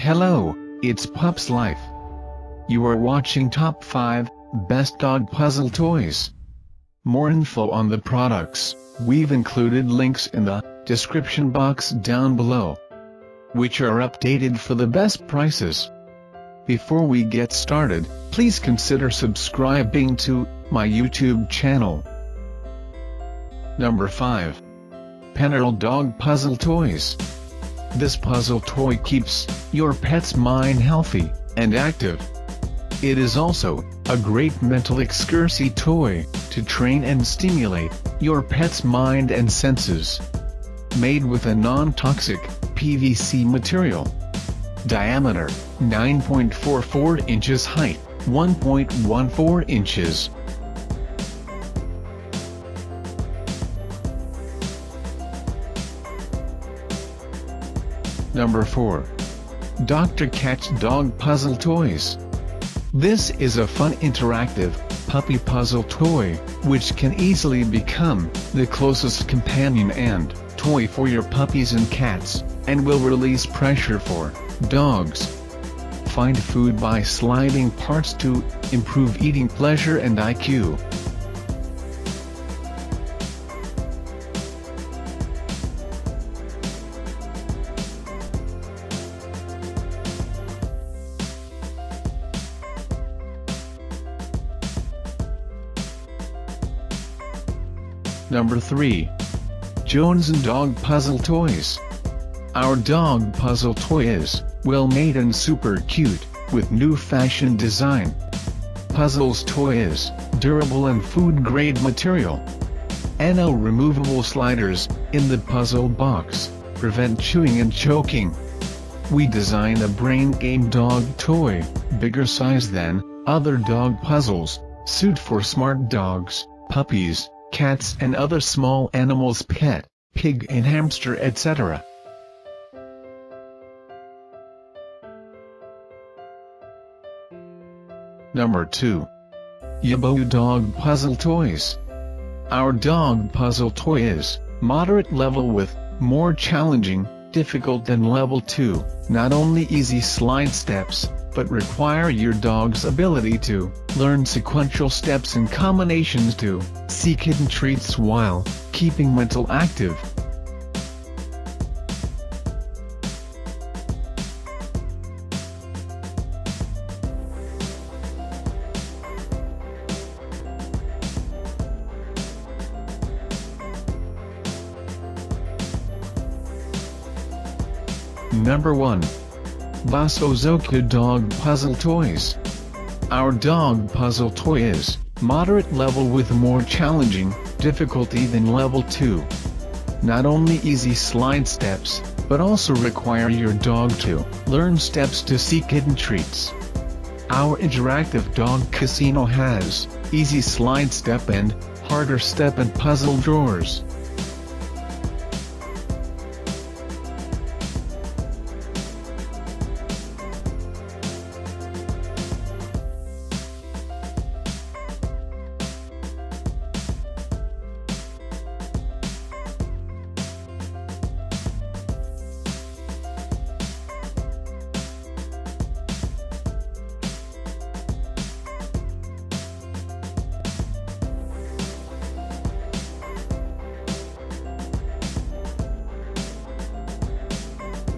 Hello, it's Pup's Life. You are watching Top 5 Best Dog Puzzle Toys. More info on the products, we've included links in the description box down below, which are updated for the best prices. Before we get started, please consider subscribing to my YouTube channel. Number 5. Penerl Dog Puzzle Toys. This puzzle toy keeps your pet's mind healthy and active. It is also a great mental exercise toy to train and stimulate your pet's mind and senses. Made with a non-toxic PVC material. Diameter 9.44 inches. Height 1.14 inches. Number 4. Dr. Cat's Dog Puzzle Toys. This is a fun interactive puppy puzzle toy, which can easily become the closest companion and toy for your puppies and cats, and will release pressure for dogs. Find food by sliding parts to improve eating pleasure and IQ. Number 3. Joansan Dog Puzzle Toys. Our dog puzzle toy is well made and super cute, with new fashion design. Puzzles toy is durable and food grade material. No removable sliders in the puzzle box prevent chewing and choking. We designed a brain game dog toy, bigger size than other dog puzzles, suit for smart dogs, puppies, cats and other small animals, pet, pig and hamster, etc. Number 2. Yaboo Dog Puzzle Toys. Our dog puzzle toy is moderate level with more challenging, difficult than level 2, not only easy slide steps, but require your dog's ability to learn sequential steps and combinations to seek hidden treats while keeping mental active. Number 1. BOSOZOKU Dog Puzzle Toys. Our dog puzzle toy is moderate level with more challenging difficulty than level 2. Not only easy slide steps, but also require your dog to learn steps to seek hidden treats. Our interactive dog casino has easy slide step and harder step and puzzle drawers.